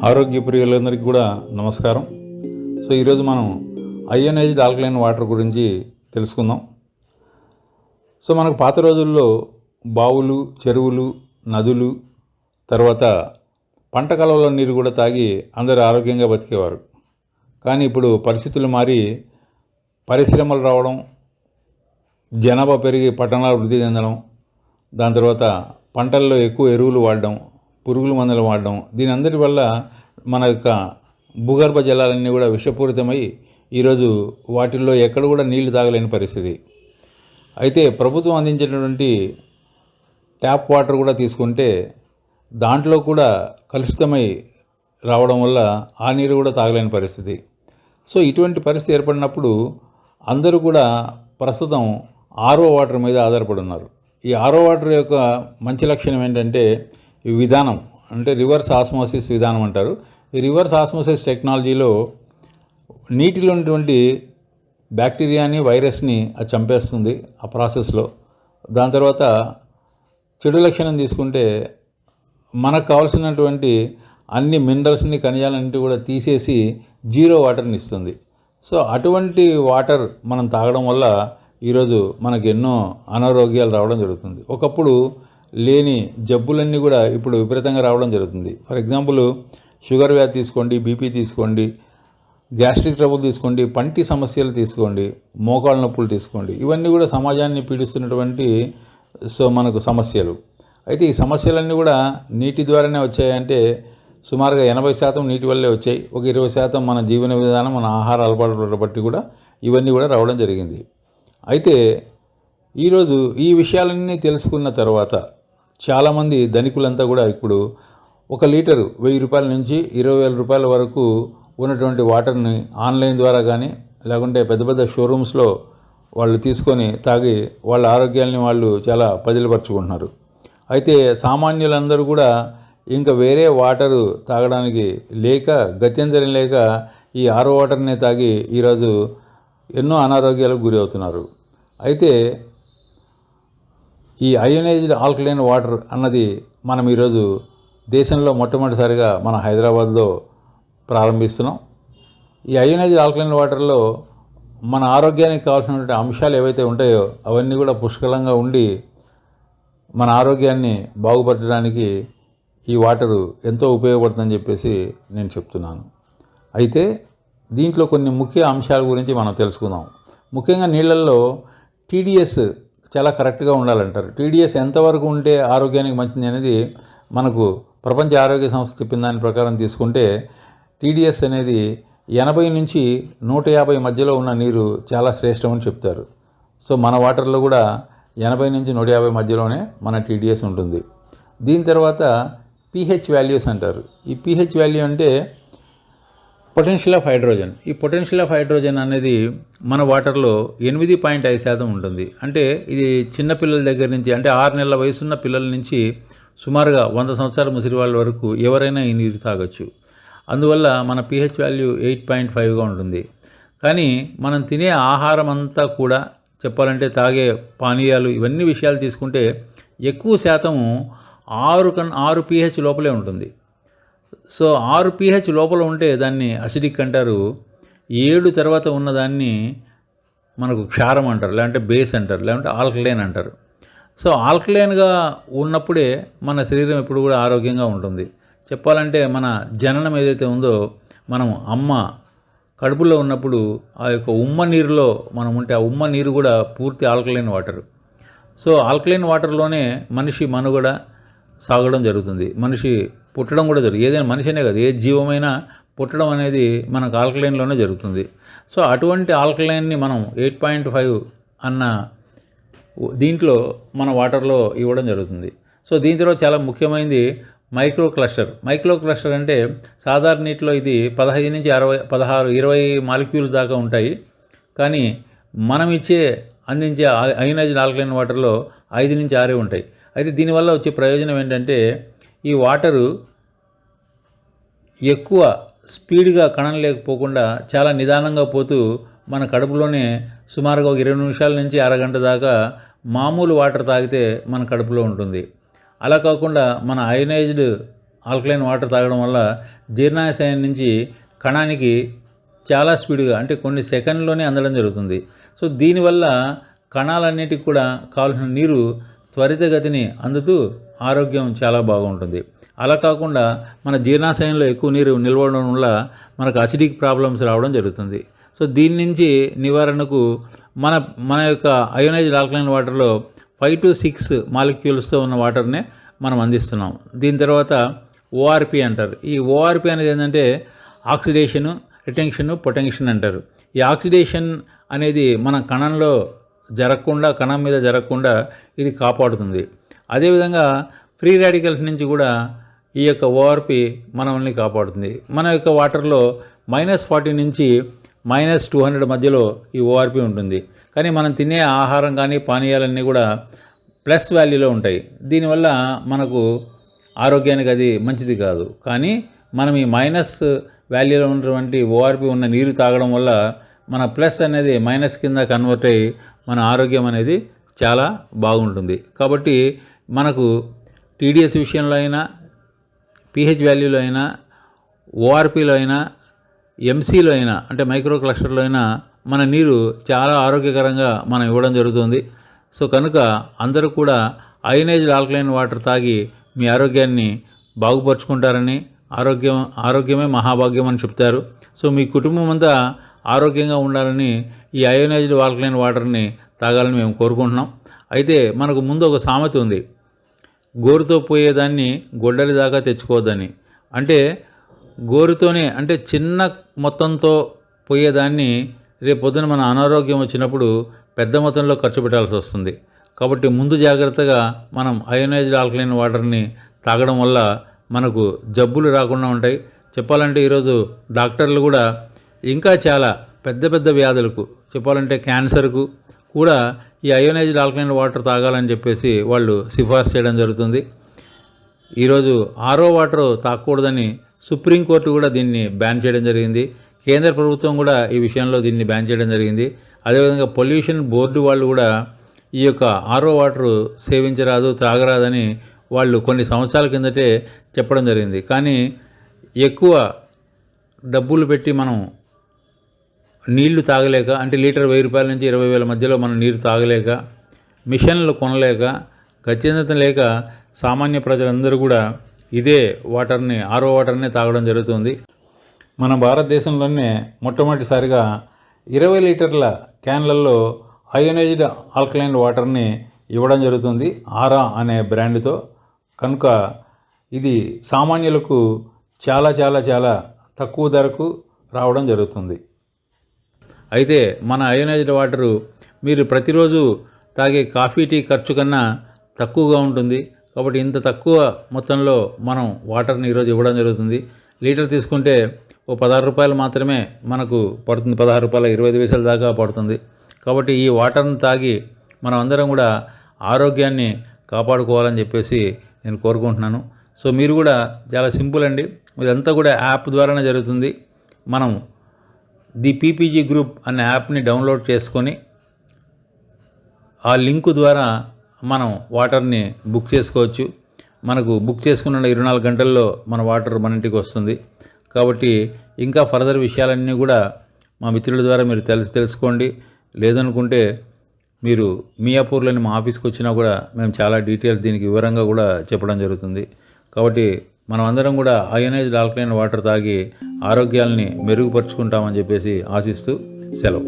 ఆరోగ్య ప్రియులందరికీ కూడా నమస్కారం. ఈరోజు మనం అయోనైజ్డ్ ఆల్కలైన్ వాటర్ గురించి తెలుసుకుందాం. మనకు పాత రోజుల్లో బావులు, చెరువులు, నదులు, తర్వాత పంట కాలువల నీరు కూడా తాగి అందరూ ఆరోగ్యంగా బతికేవారు. కానీ ఇప్పుడు పరిస్థితులు మారి పరిశ్రమలు రావడం, జనాభా పెరిగి పట్టణాలు వృద్ధి చెందడం, దాని తర్వాత పంటల్లో ఎక్కువ ఎరువులు వాడడం, పురుగుల మందులు వాడడం, దీని అందరి వల్ల మన యొక్క భూగర్భ జలాలన్నీ కూడా విషపూరితమై ఈరోజు వాటిల్లో ఎక్కడ కూడా నీళ్లు తాగలేని పరిస్థితి. అయితే ప్రభుత్వం అందించేటటువంటి ట్యాప్ వాటర్ కూడా తీసుకుంటే దాంట్లో కూడా కలుషితమై రావడం వల్ల ఆ నీరు కూడా తాగలేని పరిస్థితి. ఇటువంటి పరిస్థితి ఏర్పడినప్పుడు అందరూ కూడా ప్రస్తుతం ఆర్ఓ వాటర్ మీద ఆధారపడి ఉన్నారు. ఈ ఆర్ఓ వాటర్ యొక్క మంచి లక్షణం ఏంటంటే ఈ విధానం అంటే రివర్స్ ఆస్మోసిస్ విధానం అంటారు. ఈ రివర్స్ ఆస్మోసిస్ టెక్నాలజీలో నీటిలో ఉన్నటువంటి బ్యాక్టీరియాని, వైరస్ని అది చంపేస్తుంది ఆ ప్రాసెస్లో. దాని తర్వాత చెడు లక్షణం తీసుకుంటే మనకు కావాల్సినటువంటి అన్ని మినరల్స్ని, ఖనిజాలన్నింటి కూడా తీసేసి జీరో వాటర్ని ఇస్తుంది. అటువంటి వాటర్ మనం తాగడం వల్ల ఈరోజు మనకు ఎన్నో అనారోగ్యాలు రావడం జరుగుతుంది. ఒకప్పుడు లేని జబ్బులన్నీ కూడా ఇప్పుడు విపరీతంగా రావడం జరుగుతుంది. ఫర్ ఎగ్జాంపుల్ షుగర్ వ్యాధి తీసుకోండి, బీపీ తీసుకోండి, గ్యాస్ట్రిక్ ట్రబుల్ తీసుకోండి, పంటి సమస్యలు తీసుకోండి, మోకాళ్ళ నొప్పులు తీసుకోండి, ఇవన్నీ కూడా సమాజాన్ని పీడిస్తున్నటువంటి మనకు సమస్యలు. అయితే ఈ సమస్యలన్నీ కూడా నీటి ద్వారానే వచ్చాయంటే సుమారుగా 80% నీటి వల్లే వచ్చాయి. ఒక 20% మన జీవన విధానం, మన ఆహార అలవాట్ల బట్టి కూడా ఇవన్నీ కూడా రావడం జరిగింది. అయితే ఈరోజు ఈ విషయాలన్నీ తెలుసుకున్న తర్వాత చాలామంది ధనికులంతా కూడా ఇప్పుడు 1 లీటరు 1000 రూపాయల నుంచి 20,000 రూపాయల వరకు ఉన్నటువంటి వాటర్ని ఆన్లైన్ ద్వారా కానీ లేకుంటే పెద్ద పెద్ద షోరూమ్స్లో వాళ్ళు తీసుకొని తాగి వాళ్ళ ఆరోగ్యాన్ని వాళ్ళు చాలా పదిలపరుచుకుంటున్నారు. అయితే సామాన్యులందరూ కూడా ఇంకా వేరే వాటరు తాగడానికి లేక, గత్యంతరం లేక ఈ ఆర్ఓ వాటర్నే తాగి ఈరోజు ఎన్నో అనారోగ్యాలకు గురి అవుతున్నారు. అయితే ఈ అయోనైజ్డ్ ఆల్కలైన్ వాటర్ అన్నది మనం ఈరోజు దేశంలో మొట్టమొదటిసారిగా మన హైదరాబాద్లో ప్రారంభిస్తున్నాం. ఈ అయోనైజ్డ్ ఆల్కలైన్ వాటర్లో మన ఆరోగ్యానికి కావాల్సినటువంటి అంశాలు ఏవైతే ఉంటాయో అవన్నీ కూడా పుష్కలంగా ఉండి మన ఆరోగ్యాన్ని బాగుపరచడానికి ఈ వాటరు ఎంతో ఉపయోగపడుతుందని చెప్పేసి నేను చెప్తున్నాను. అయితే దీంట్లో కొన్ని ముఖ్య అంశాల గురించి మనం తెలుసుకుందాం. ముఖ్యంగా నీళ్ళల్లో టీడీఎస్ చాలా కరెక్ట్గా ఉండాలంటారు. టీడీఎస్ ఎంతవరకు ఉంటే ఆరోగ్యానికి మంచిది అనేది మనకు ప్రపంచ ఆరోగ్య సంస్థ చెప్పిన దాని ప్రకారం తీసుకుంటే టీడీఎస్ అనేది 80 నుంచి 150 మధ్యలో ఉన్న నీరు చాలా శ్రేష్టమని చెప్తారు. మన వాటర్లో కూడా 80 నుంచి 150 మధ్యలోనే మన టీడీఎస్ ఉంటుంది. దీని తర్వాత పీహెచ్ వాల్యూస్ అంటారు. ఈ పీహెచ్ వాల్యూ అంటే పొటెన్షియల్ ఆఫ్ హైడ్రోజన్. ఈ పొటెన్షియల్ ఆఫ్ హైడ్రోజన్ అనేది మన వాటర్లో 8.5% ఉంటుంది. అంటే ఇది చిన్నపిల్లల దగ్గర నుంచి, అంటే 6 నెలల వయసున్న పిల్లల నుంచి సుమారుగా 100 సంవత్సరాల ముసిరి వాళ్ళ వరకు ఎవరైనా ఈ నీరు తాగొచ్చు. అందువల్ల మన పీహెచ్ వాల్యూ 8.5గా ఉంటుంది. కానీ మనం తినే ఆహారం అంతా కూడా చెప్పాలంటే తాగే పానీయాలు ఇవన్నీ విషయాలు తీసుకుంటే ఎక్కువ శాతం 6 pH లోపలే ఉంటుంది. 6 pH లోపల ఉంటే దాన్ని అసిడిక్ అంటారు. 7 తర్వాత ఉన్నదాన్ని మనకు క్షారం అంటారు, లేదంటే బేస్ అంటారు, లేదంటే ఆల్కలైన్ అంటారు. ఆల్కలైన్గా ఉన్నప్పుడే మన శరీరం ఎప్పుడు కూడా ఆరోగ్యంగా ఉంటుంది. చెప్పాలంటే మన జననం ఏదైతే ఉందో, మనం అమ్మ కడుపులో ఉన్నప్పుడు ఆ యొక్క ఉమ్మ నీరులో మనం ఉంటే ఆ ఉమ్మ నీరు కూడా పూర్తి ఆల్కలైన్ వాటర్. ఆల్కలైన్ వాటర్లోనే మనిషి మనుగడ సాగడం జరుగుతుంది. మనిషి పుట్టడం కూడా జరుగుతుంది. ఏదైనా మనిషినే కాదు, ఏ జీవమైనా పుట్టడం అనేది మనకు ఆల్కలైన్లోనే జరుగుతుంది. అటువంటి ఆల్కలైన్ని మనం 8.5 అన్న దీంట్లో మన వాటర్లో ఇవ్వడం జరుగుతుంది. దీని తర్వాత చాలా ముఖ్యమైనది మైక్రో క్లస్టర్. మైక్రో క్లస్టర్ అంటే సాధారణ నీటిలో ఇది 15 నుంచి 20 మాలిక్యూల్స్ దాకా ఉంటాయి. కానీ మనం అందించే అయోనైజ్డ్ ఆల్కలైన్ వాటర్లో 5 నుంచి 6 ఉంటాయి. అయితే దీనివల్ల వచ్చే ప్రయోజనం ఏంటంటే ఈ వాటరు ఎక్కువ స్పీడ్గా కణం లేకపోకుండా చాలా నిదానంగా పోతూ మన కడుపులోనే సుమారుగా 20 నిమిషాల నుంచి అరగంట దాకా మామూలు వాటర్ తాగితే మన కడుపులో ఉంటుంది. అలా కాకుండా మన అయోనైజ్డ్ ఆల్కలైన్ వాటర్ తాగడం వల్ల జీర్ణాశయం నుంచి కణానికి చాలా స్పీడ్గా అంటే కొన్ని సెకండ్లోనే అందడం జరుగుతుంది. సో దీనివల్ల కణాలన్నిటికి కూడా కావాల్సిన నీరు త్వరితగతిని అందుతూ ఆరోగ్యం చాలా బాగుంటుంది. అలా కాకుండా మన జీర్ణాశయంలో ఎక్కువ నీరు నిల్వడం వల్ల మనకు అసిడిక్ ప్రాబ్లమ్స్ రావడం జరుగుతుంది. సో దీని నుంచి నివారణకు మన మన యొక్క అయోనైజ్డ్ ఆల్కలైన్ వాటర్లో 5 to 6 మాలిక్యూల్స్తో ఉన్న వాటర్నే మనం అందిస్తున్నాం. దీని తర్వాత ఓఆర్పి అంటారు. ఈ ఓఆర్పి అనేది ఏంటంటే ఆక్సిడేషను, రిటెన్షను, పొటెన్షన్ అంటారు. ఈ ఆక్సిడేషన్ అనేది మన కణంలో జరగకుండా, కణం మీద జరగకుండా ఇది కాపాడుతుంది. అదేవిధంగా ఫ్రీ రాడికల్స్ నుంచి కూడా ఈ యొక్క ఓఆర్పి మనల్ని కాపాడుతుంది. మన యొక్క వాటర్లో -40 నుంచి -200 మధ్యలో ఈ ఓఆర్పి ఉంటుంది. కానీ మనం తినే ఆహారం కానీ పానీయాలన్నీ కూడా ప్లస్ వాల్యూలో ఉంటాయి. దీనివల్ల మనకు ఆరోగ్యానికి అది మంచిది కాదు. కానీ మనం ఈ మైనస్ వాల్యూలో ఉన్నటువంటి ఓఆర్పి ఉన్న నీరు తాగడం వల్ల మన ప్లస్ అనేది మైనస్ కింద కన్వర్ట్ అయ్యి మన ఆరోగ్యం అనేది చాలా బాగుంటుంది. కాబట్టి మనకు టీడీఎస్ విషయంలో అయినా, పీహెచ్ వాల్యూలో అయినా, ఓఆర్పిలో అయినా, ఎంసీలో అయినా అంటే మైక్రో క్లస్టర్లో అయినా మన నీరు చాలా ఆరోగ్యకరంగా మనం ఇవ్వడం జరుగుతుంది. సో కనుక అందరూ కూడా అయోనైజ్డ్ ఆల్కలైన్ వాటర్ తాగి మీ ఆరోగ్యాన్ని బాగుపరుచుకుంటారని, ఆరోగ్యమే మహాభాగ్యం అని చెప్తారు. సో మీ కుటుంబం అంతా ఆరోగ్యంగా ఉండాలని ఈ అయోనైజ్డ్ ఆల్కలైన్ వాటర్ని తాగాలని మేము కోరుకుంటున్నాం. అయితే మనకు ముందు ఒక సామెత ఉంది, గోరుతో పోయేదాన్ని గొడ్డలి దాకా తెచ్చుకోవద్దని. అంటే గోరుతోనే అంటే చిన్న మొత్తంతో పోయేదాన్ని రేపు పొద్దున మన అనారోగ్యం వచ్చినప్పుడు పెద్ద మొత్తంలో ఖర్చు పెట్టాల్సి వస్తుంది. కాబట్టి ముందు జాగ్రత్తగా మనం అయోనైజ్డ్ ఆల్కలైన్ వాటర్ని తాగడం వల్ల మనకు జబ్బులు రాకుండా ఉంటాయి. చెప్పాలంటే ఈరోజు డాక్టర్లు కూడా ఇంకా చాలా పెద్ద పెద్ద వ్యాధులకు, చెప్పాలంటే క్యాన్సర్కు కూడా ఈ అయోనైజ్డ్ ఆల్కలైన్ వాటర్ తాగాలని చెప్పేసి వాళ్ళు సిఫార్సు చేయడం జరుగుతుంది. ఈరోజు ఆరో వాటర్ తాగకూడదని సుప్రీంకోర్టు కూడా దీన్ని బ్యాన్ చేయడం జరిగింది. కేంద్ర ప్రభుత్వం కూడా ఈ విషయంలో దీన్ని బ్యాన్ చేయడం జరిగింది. అదేవిధంగా పొల్యూషన్ బోర్డు వాళ్ళు కూడా ఈ యొక్క ఆరో వాటర్ సేవించరాదు, త్రాగరాదని వాళ్ళు కొన్ని సంవత్సరాల కిందటే చెప్పడం జరిగింది. కానీ ఎక్కువ డబ్బులు పెట్టి మనం నీళ్లు తాగలేక, అంటే లీటర్ 1000 రూపాయల నుంచి 20,000 మధ్యలో మనం నీరు తాగలేక, మిషన్లు కొనలేక, గత్యంతరం లేక సామాన్య ప్రజలందరూ కూడా ఇదే వాటర్ని, ఆరో వాటర్ని తాగడం జరుగుతుంది. మన భారతదేశంలోనే మొట్టమొదటిసారిగా 20 లీటర్ల క్యాన్లలో అయోనైజ్డ్ ఆల్కలైన్ వాటర్ని ఇవ్వడం జరుగుతుంది ఆరా అనే బ్రాండ్తో. కనుక ఇది సామాన్యులకు చాలా చాలా చాలా తక్కువ ధరకు రావడం జరుగుతుంది. అయితే మన అయోనైజ్డ్ వాటరు మీరు ప్రతిరోజు తాగే కాఫీ, టీ ఖర్చు కన్నా తక్కువగా ఉంటుంది. కాబట్టి ఇంత తక్కువ మొత్తంలో మనం వాటర్ని ఈరోజు ఇవ్వడం జరుగుతుంది. లీటర్ తీసుకుంటే ఓ 16 రూపాయలు మాత్రమే మనకు పడుతుంది, 16 రూపాయల 25 పైసల దాకా పడుతుంది. కాబట్టి ఈ వాటర్ని తాగి మనం అందరం కూడా ఆరోగ్యాన్ని కాపాడుకోవాలని చెప్పేసి నేను కోరుకుంటున్నాను. సో మీరు కూడా చాలా సింపుల్ అండి, ఇదంతా కూడా యాప్ ద్వారానే జరుగుతుంది. మనం ది పీపీజీ గ్రూప్ అనే యాప్ని డౌన్లోడ్ చేసుకొని ఆ లింకు ద్వారా మనం వాటర్ని బుక్ చేసుకోవచ్చు. మనకు బుక్ చేసుకున్న 24 గంటల్లో మన వాటర్ మన ఇంటికి వస్తుంది. కాబట్టి ఇంకా ఫర్దర్ విషయాలన్నీ కూడా మా మిత్రుల ద్వారా మీరు తెలుసుకోండి. లేదనుకుంటే మీరు మియాపూర్లోని మా ఆఫీస్కి వచ్చినా కూడా మేము చాలా డీటెయిల్స్ దీనికి వివరంగా కూడా చెప్పడం జరుగుతుంది. కాబట్టి మనం అందరం కూడా అయోనైజ్డ్ ఆల్కలైన్ వాటర్ తాగి ఆరోగ్యాలని మెరుగుపరుచుకుంటామని చెప్పేసి ఆశిస్తూ సెలవు.